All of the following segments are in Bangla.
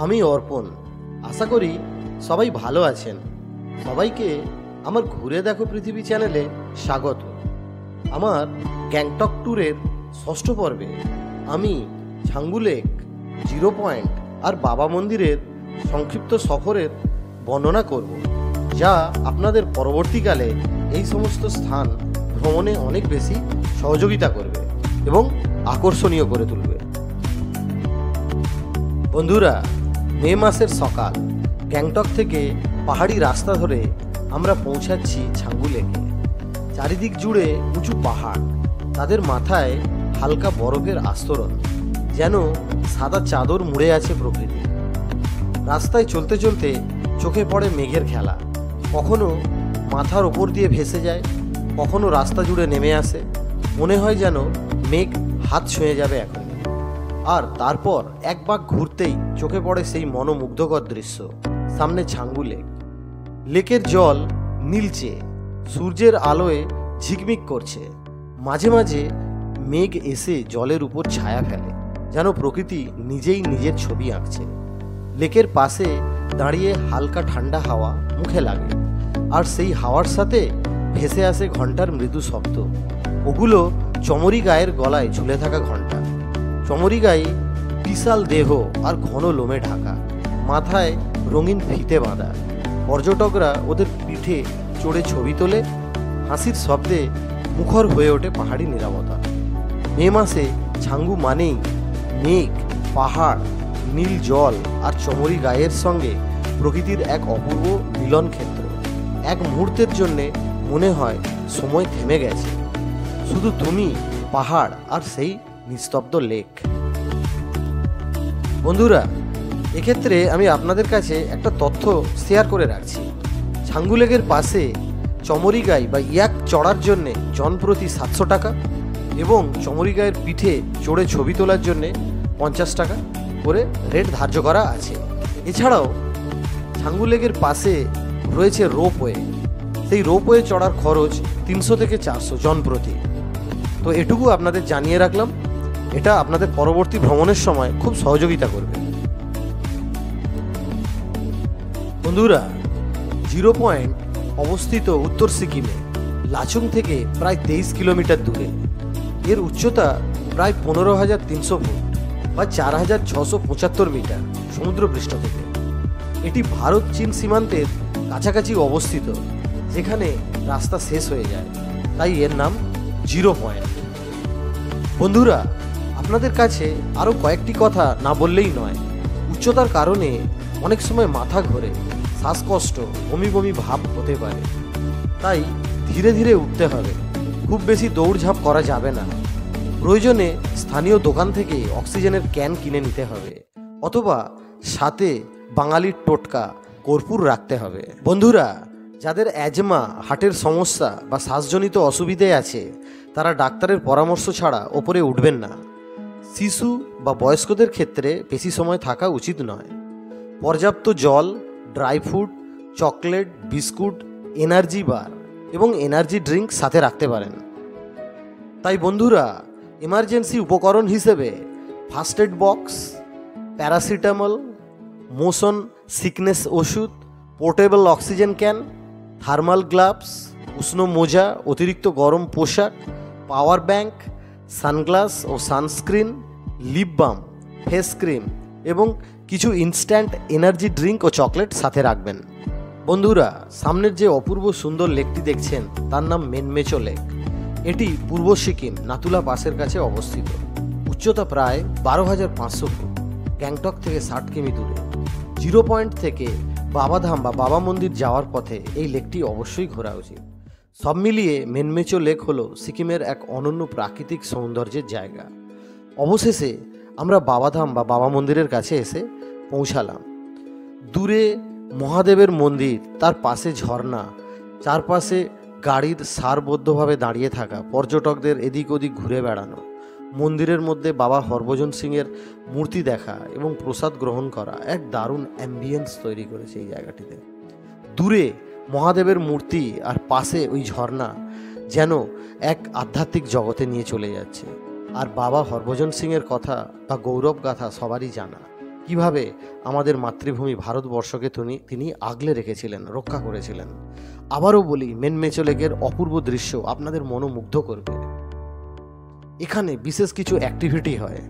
আমি অর্পণ। আশা করি সবাই ভালো আছেন। সবাইকে আমার ঘুরে দেখো পৃথিবী চ্যানেলে স্বাগত। আমার গ্যাংটক ট্যুরের ষষ্ঠ পর্বে আমি ছাঙ্গু লেক, জিরো পয়েন্ট আর বাবা মন্দিরের সংক্ষিপ্ত সফরের বর্ণনা করব, যা আপনাদের পরবর্তীকালে এই সমস্ত স্থান ভ্রমণে অনেক বেশি সহযোগিতা করবে এবং আকর্ষণীয় করে তুলবে। বন্ধুরা, মে মাসের সকাল, গ্যাংটক থেকে পাহাড়ি রাস্তা ধরে আমরা পৌঁছাচ্ছি ছাঙ্গু লেকে। চারিদিক জুড়ে উঁচু পাহাড়, তাদের মাথায় হালকা বরফের আস্তরণ, যেন সাদা চাদর মুড়ে আছে প্রকৃতি। রাস্তায় চলতে চলতে চোখে পড়ে মেঘের খেলা, কখনো মাথার ওপর দিয়ে ভেসে যায়, কখনো রাস্তা জুড়ে নেমে আসে। মনে হয় যেন মেঘ হাত ছুঁয়ে যাবে এখন। আর তারপর এক বাঁক ঘুরতেই চোখে পড়ে সেই মনোমুগ্ধকর দৃশ্য। সামনে ছাঙ্গু লেক। লেকের জল নীলচে, সূর্যের আলোয় ঝিকমিক করছে। মাঝে মাঝে মেঘ এসে জলের উপর ছায়া ফেলে, যেন প্রকৃতি নিজেই নিজের ছবি আঁকছে। লেকের পাশে দাঁড়িয়ে হালকা ঠান্ডা হাওয়া মুখে লাগে, আর সেই হাওয়ার সাথে ভেসে আসে ঘন্টার মৃদু শব্দ। ওগুলো চমরি গায়ের গলায় ঝুলে থাকা ঘন্টা। চমরি গায়ে বিশাল দেহ আর ঘন লোমে ঢাকা, মাথায় রঙিন ফিতে বাঁধা। পর্যটকরা ওদের পিঠে চড়ে ছবি তোলে, হাসির শব্দে মুখর হয়ে ওঠে পাহাড়ি নীরবতা। মে মাসে ছাঙ্গু মানেই মেঘ, পাহাড়, নীল জল আর চমরি গায়ের সঙ্গে প্রকৃতির এক অপূর্ব মিলন ক্ষেত্র। এক মুহূর্তের জন্যে মনে হয় সময় থেমে গেছে, শুধু তুমি, পাহাড় আর সেই নিস্তব্ধ লেক। বন্ধুরা, এক্ষেত্রে আমি আপনাদের কাছে একটা তথ্য শেয়ার করে রাখছি। ছাঙ্গু লেকের পাশে চমরিগাই বা ইয়াক চড়ার জন্যে জনপ্রতি 700 টাকা এবং চমরিগাইয়ের পিঠে চড়ে ছবি তোলার জন্যে 50 টাকা করে রেট ধার্য করা আছে। এছাড়াও ছাঙ্গু লেকের পাশে রয়েছে রোপওয়ে। সেই রোপওয়ে চড়ার খরচ 300 থেকে 400 জনপ্রতি। তো এটুকু আপনাদের জানিয়ে রাখলাম, এটা আপনাদের পরবর্তী ভ্রমণের সময় খুব সহযোগিতা করবে। বন্ধুরা, জিরো পয়েন্ট অবস্থিত উত্তর সিকিমে, লাচুং থেকে প্রায় 23 কিলোমিটার দূরে। এর উচ্চতা প্রায় 15,300 ফুট বা 4,675 মিটার সমুদ্রপৃষ্ঠ থেকে। এটি ভারত চীন সীমান্তের কাছাকাছি অবস্থিত, যেখানে রাস্তা শেষ হয়ে যায়, তাই এর নাম জিরো পয়েন্ট। বন্ধুরা, আপনাদের কাছে আরও কয়েকটি কথা না বললেই নয়। উচ্চতার কারণে অনেক সময় মাথা ঘোরে, শ্বাসকষ্ট, বমি বমি ভাব হতে পারে, তাই ধীরে ধীরে উঠতে হবে। খুব বেশি দৌড়ঝাঁপ করা যাবে না। প্রয়োজনে স্থানীয় দোকান থেকে অক্সিজেনের ক্যান কিনে নিতে হবে, অথবা সাথে বাঙালির টোটকা কর্পূর রাখতে হবে। বন্ধুরা, যাদের অ্যাজমা, হার্টের সমস্যা বা শ্বাসজনিত অসুবিধে আছে, তারা ডাক্তারের পরামর্শ ছাড়া ওপরে উঠবেন না। শিশু বা বয়স্কদের ক্ষেত্রে বেশি সময় থাকা উচিত নয়। পর্যাপ্ত জল, dry fruit, chocolate, biscuit, energy bar এবং এনার্জি ড্রিঙ্ক সাথে রাখতে পারেন। তাই বন্ধুরা, এমার্জেন্সি উপকরণ হিসেবে first aid box, paracetamol, motion sickness ওষুধ, portable oxygen can, thermal gloves, উষ্ণ মোজা, অতিরিক্ত গরম পোশাক, পাওয়ার ব্যাংক, সানগ্লাস ও sunscreen, lip balm, face cream এবং কিছু ইনস্ট্যান্ট এনার্জি ড্রিঙ্ক ও চকলেট সাথে রাখবেন। বন্ধুরা, সামনের যে অপূর্ব সুন্দর লেকটি দেখছেন, তার নাম মেনমেচো লেক। এটি পূর্ব সিকিম নাতুলা পাসের কাছে অবস্থিত। উচ্চতা প্রায় 12,500 ফুট, গ্যাংটক থেকে 60 কিমি দূরে। জিরো পয়েন্ট থেকে বাবাধাম বা বাবা মন্দির যাওয়ার পথে এই লেকটি অবশ্যই ঘোরা উচিত। সব মিলিয়ে মেনমেচো লেক হলো সিকিমের এক অনন্য প্রাকৃতিক সৌন্দর্যের জায়গা। অবশেষে আমরা বাবাধাম বা বাবা মন্দিরের কাছে এসে পৌঁছালাম। দূরে মহাদেবের মন্দির, তার পাশে ঝর্ণা, চারপাশে গাড়ির সারবদ্ধভাবে দাঁড়িয়ে থাকা, পর্যটকদের এদিক ওদিক ঘুরে বেড়ানো, মন্দিরের মধ্যে বাবা হরভজন সিংয়ের মূর্তি দেখা এবং প্রসাদ গ্রহণ করা এক দারুণ অ্যাম্বিয়েন্স তৈরি করেছে এই জায়গাটিতে। দূরে মহাদেবের মূর্তি আর পাশে ওই ঝর্ণা যেন এক আধ্যাত্মিক জগতে নিয়ে চলে যাচ্ছে। আর বাবা হরভজন সিংয়ের কথা বা গৌরব গাথা সবারই জানা। কিভাবে আমাদের মাতৃভূমি ভারতবর্ষকে তিনি আগলে রেখেছিলেন, রক্ষা করেছিলেন। আবারও বলি, মেনমেচো লেকের অপূর্ব দৃশ্য আপনাদের মনোমুগ্ধ করবে। এখানে বিশেষ কিছু অ্যাক্টিভিটি হয়,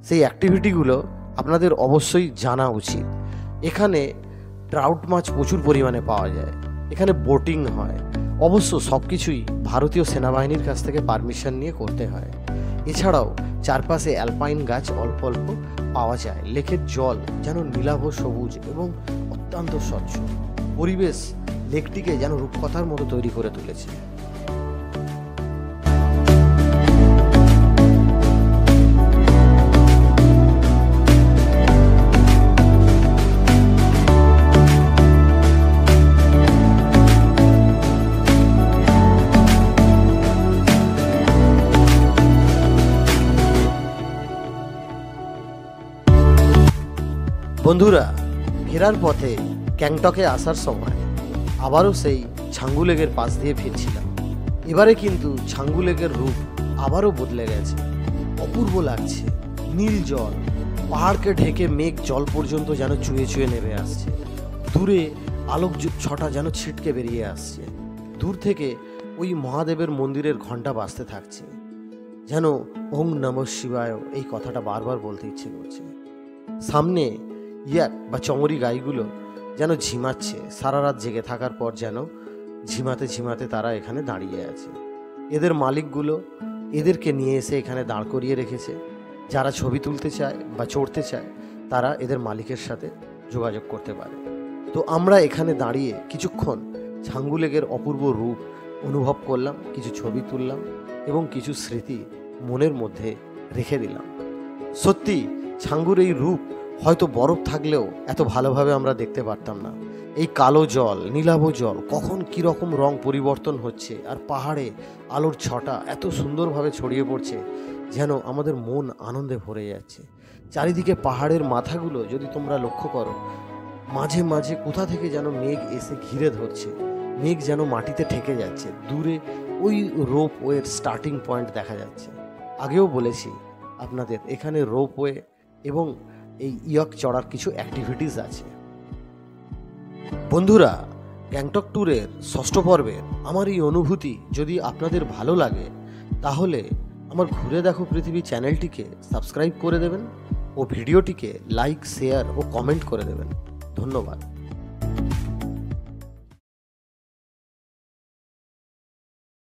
সেই অ্যাক্টিভিটিগুলো আপনাদের অবশ্যই জানা উচিত। এখানে ট্রাউট মাছ প্রচুর পরিমাণে পাওয়া যায়, এখানে বোটিং হয়। অবশ্য সব কিছুই ভারতীয় সেনাবাহিনীর কাছ থেকে পারমিশন নিয়ে করতে হয়। এছাড়াও চারপাশে অ্যালপাইন গাছ অল্প অল্প পাওয়া যায়। লেকের জল যেন নীলাভ সবুজ এবং অত্যন্ত স্বচ্ছ। পরিবেশ লেকটিকে যেন রূপকথার মতো তৈরি করে তুলেছে। বন্ধুরা, ফেরার পথে গ্যাংটকে আসার সময় আবারও সেই ছাঙ্গু লেকের পাশ দিয়ে ফিরছিলাম। এবারে কিন্তু ছাঙ্গু লেকের রূপ আবারও বদলে গেছে, অপূর্ব লাগছে। নীল জল, পাহাড়কে ঢেকে মেঘ জল পর্যন্ত যেন চুয়ে চুয়ে নেমে আসছে। দূরে আলোক ছটা যেন ছিটকে বেরিয়ে আসছে। দূর থেকে ওই মহাদেবের মন্দিরের ঘণ্টা বাজতে থাকছে, যেন ওং নমঃ শিবায় এই কথাটা বারবার বলতে ইচ্ছে করছে। সামনে ইয়াক বা চমরি গাইগুলো যেন ঝিমাচ্ছে, সারা রাত জেগে থাকার পর যেন ঝিমাতে ঝিমাতে তারা এখানে দাঁড়িয়ে আছে। এদের মালিকগুলো এদেরকে নিয়ে এসে এখানে দাঁড় করিয়ে রেখেছে। যারা ছবি তুলতে চায় বা চড়তে চায় তারা এদের মালিকের সাথে যোগাযোগ করতে পারে। তো আমরা এখানে দাঁড়িয়ে কিছুক্ষণ ছাঙ্গু লেকের অপূর্ব রূপ অনুভব করলাম, কিছু ছবি তুললাম এবং কিছু স্মৃতি মনের মধ্যে রেখে দিলাম। সত্যি ছাঙ্গুর এই রূপ হয়তো বরফ থাকলেও এত ভালোভাবে আমরা দেখতে পারতাম না। এই কালো জল, নীলাভ জল কখন কীরকম রং পরিবর্তন হচ্ছে, আর পাহাড়ে আলোর ছটা এত সুন্দরভাবে ছড়িয়ে পড়ছে যেন আমাদের মন আনন্দে ভরে যাচ্ছে। চারিদিকে পাহাড়ের মাথাগুলো যদি তোমরা লক্ষ্য করো, মাঝে মাঝে কোথা থেকে যেন মেঘ এসে ঘিরে ধরছে, মেঘ যেন মাটিতে ঠেকে যাচ্ছে। দূরে ওই রোপওয়ের স্টার্টিং পয়েন্ট দেখা যাচ্ছে। আগেও বলেছি আপনাদের, এখানে রোপওয়ে এবং এই ইয়ক চড়ার কিছু অ্যাক্টিভিটিস আছে। বন্ধুরা, গ্যাংটক ট্যুরের 6ষ্ঠ পর্বের আমার এই অনুভূতি যদি আপনাদের ভালো লাগে তাহলে আমার ঘুরে দেখো পৃথিবী চ্যানেলটিকে সাবস্ক্রাইব করে দেবেন ও ভিডিওটিকে লাইক, শেয়ার ও কমেন্ট করে দেবেন। ধন্যবাদ।